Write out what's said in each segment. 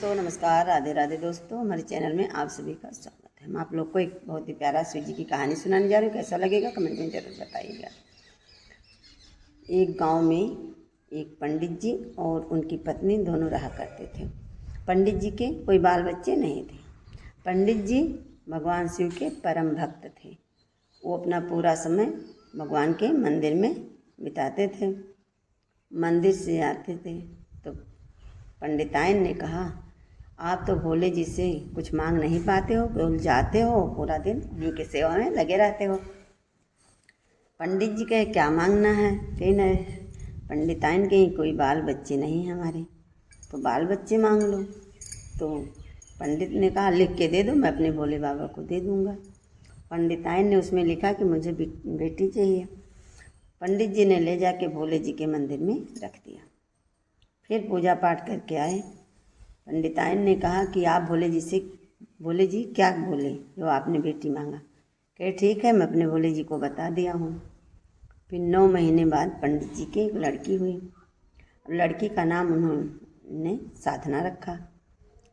तो नमस्कार, राधे राधे दोस्तों। हमारे चैनल में आप सभी का स्वागत है। हम आप लोग को एक बहुत ही प्यारा शिव जी की कहानी सुनाने जा रहे हैं। कैसा लगेगा कमेंट में जरूर बताइएगा। एक गांव में एक पंडित जी और उनकी पत्नी दोनों रहा करते थे। पंडित जी के कोई बाल बच्चे नहीं थे। पंडित जी भगवान शिव के परम भक्त थे। वो अपना पूरा समय भगवान के मंदिर में बिताते थे। मंदिर से आते थे तो पंडिताइन ने कहा, आप तो भोले जी से कुछ मांग नहीं पाते हो, केवल जाते हो, पूरा दिन उनकी सेवा में लगे रहते हो। पंडित जी कहे, क्या मांगना है? कहीं न पंडिताइन कहीं कोई बाल बच्चे नहीं हैं हमारे, तो बाल बच्चे मांग लो। तो पंडित ने कहा, लिख के दे दो, मैं अपने भोले बाबा को दे दूँगा। पंडिताइन ने उसमें लिखा कि मुझे बेटी चाहिए। पंडित जी ने ले जाके भोले जी के मंदिर में रख दिया। फिर पूजा पाठ करके आए। पंडिताइन ने कहा कि आप भोले जी क्या बोले जो आपने बेटी मांगा? कहे, ठीक है, मैं अपने भोले जी को बता दिया हूँ। फिर 9 महीने बाद पंडित जी की एक लड़की हुई। लड़की का नाम उन्होंने साधना रखा।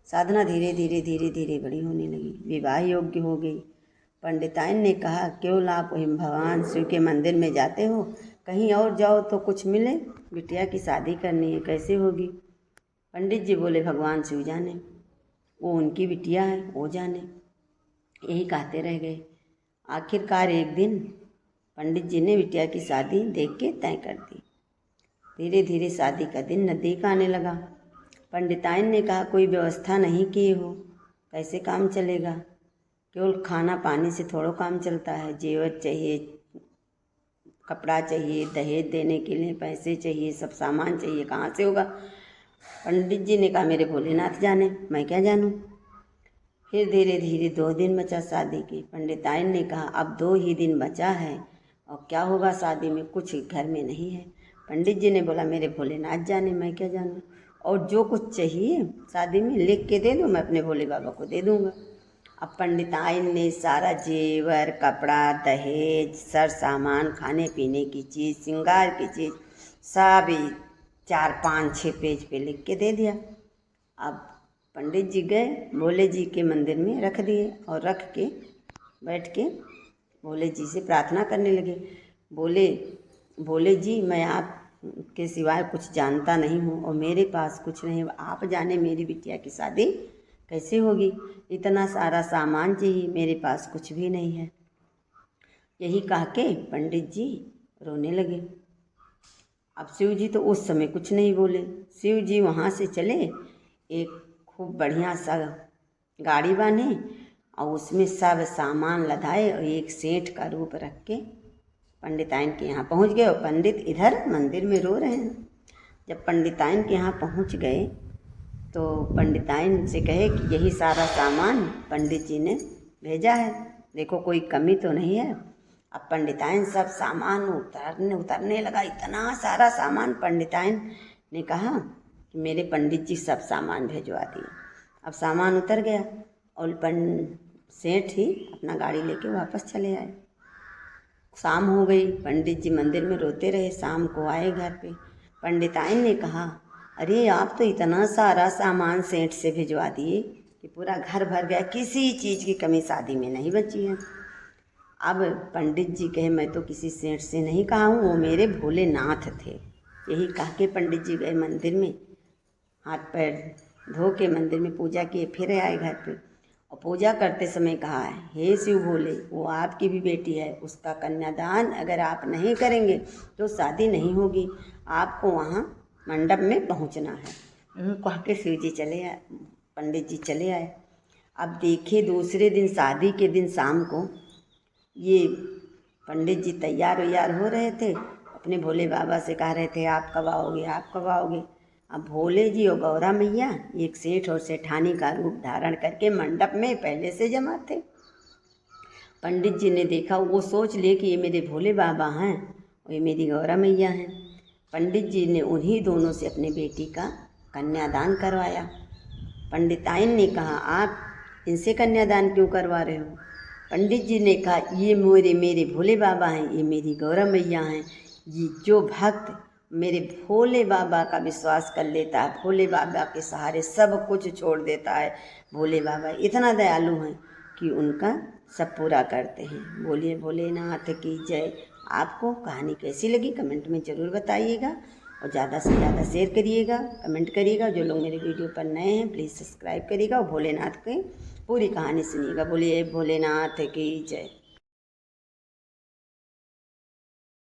साधना धीरे धीरे बड़ी होने लगी, विवाह योग्य हो गई। पंडिताइन ने कहा, केवल आप भगवान शिव के मंदिर में जाते हो, कहीं और जाओ तो कुछ मिले? बिटिया की शादी करनी है, कैसे होगी? पंडित जी बोले, भगवान शिव जाने, वो उनकी बिटिया है, वो जाने। यही कहते रह गए। आखिरकार एक दिन पंडित जी ने बिटिया की शादी देख के तय कर दी। धीरे धीरे शादी का दिन नज़दीक आने लगा। पंडिताइन ने कहा, कोई व्यवस्था नहीं किए हो, कैसे काम चलेगा? केवल खाना पानी से थोड़ा काम चलता है। जेवर चाहिए, कपड़ा चाहिए, दहेज देने के लिए पैसे चाहिए, सब सामान चाहिए, कहाँ से होगा? पंडित जी ने कहा, मेरे भोलेनाथ जाने, मैं क्या जानूँ। फिर धीरे धीरे 2 दिन बचा शादी के। पंडिताइन ने कहा, अब 2 ही दिन बचा है और क्या होगा शादी में, कुछ घर में नहीं है। पंडित जी ने बोला, मेरे भोलेनाथ जाने, मैं क्या जानूँ। और जो कुछ चाहिए शादी में लिख के दे दो, मैं अपने भोले बाबा को दे दूँगा। अब पंडिताइन ने सारा जेवर, कपड़ा, दहेज, सर सामान, खाने पीने की चीज़, श्रृंगार की चीज़ सब 4, 5, 6 पेज पे लिख के दे दिया। अब पंडित जी गए, भोले जी के मंदिर में रख दिए और रख के बैठ के भोले जी से प्रार्थना करने लगे। भोले जी, मैं आपके सिवाय कुछ जानता नहीं हूँ और मेरे पास कुछ नहीं, आप जाने मेरी बिटिया की शादी कैसे होगी। इतना सारा सामान चाहिए, मेरे पास कुछ भी नहीं है। यही कह के पंडित जी रोने लगे। अब शिव जी तो उस समय कुछ नहीं बोले। शिव जी वहाँ से चले, एक खूब बढ़िया सा गाड़ी बांधे और उसमें सब सामान लदाए और एक सेठ का रूप रख के पंडिताइन के यहाँ पहुँच गए। और पंडित इधर मंदिर में रो रहे हैं। जब पंडिताइन के यहाँ पहुँच गए तो पंडिताइन से कहे कि यही सारा सामान पंडित जी ने भेजा है, देखो कोई कमी तो नहीं है। अब पंडिताइन सब सामान उतारने लगा। इतना सारा सामान पंडिताइन ने कहा कि मेरे पंडित जी सब सामान भेजवा दिए। अब सामान उतर गया और सेठ ही अपना गाड़ी लेके वापस चले आए। शाम हो गई, पंडित जी मंदिर में रोते रहे। शाम को आए घर पे। पंडिताइन ने कहा, अरे आप तो इतना सारा सामान सेठ से भिजवा दिए कि पूरा घर भर गया, किसी चीज़ की कमी शादी में नहीं बची है। अब पंडित जी कहे, मैं तो किसी सेठ से नहीं कहा हूँ, वो मेरे भोलेनाथ थे। यही कह के पंडित जी गए मंदिर में, हाथ पैर धो के मंदिर में पूजा किए। फिर आए घर पे और पूजा करते समय कहा, हे शिव भोले, वो आपकी भी बेटी है, उसका कन्यादान अगर आप नहीं करेंगे तो शादी नहीं होगी, आपको वहाँ मंडप में पहुँचना है। कह के शिव जी चले आए, पंडित जी चले आए। अब देखे दूसरे दिन, शादी के दिन शाम को, ये पंडित जी तैयार हो रहे थे, अपने भोले बाबा से कह रहे थे, आप कब आओगे, आप कब आओगे। अब भोले जी और गौरा मैया एक सेठ और सेठानी का रूप धारण करके मंडप में पहले से जमा थे। पंडित जी ने देखा, वो सोच लिए कि ये मेरे भोले बाबा हैं और ये मेरी गौरा मैया हैं। पंडित जी ने उन्हीं दोनों से अपने बेटी का कन्यादान करवाया। पंडिताइन ने कहा, आप इनसे कन्यादान क्यों करवा रहे हो? पंडित जी ने कहा, ये मेरे भोले बाबा हैं, ये मेरी गौरा मैया हैं। ये जो भक्त मेरे भोले बाबा का विश्वास कर लेता है, भोले बाबा के सहारे सब कुछ छोड़ देता है। भोले बाबा इतना दयालु हैं कि उनका सब पूरा करते हैं। बोलिए भोलेनाथ की जय। आपको कहानी कैसी लगी कमेंट में ज़रूर बताइएगा और ज़्यादा से ज़्यादा शेयर करिएगा, कमेंट करिएगा। जो लोग मेरे वीडियो पर नए हैं प्लीज़ सब्सक्राइब करिएगा और भोलेनाथ की पूरी कहानी सुनिएगा। बोलिए भोलेनाथ की जय।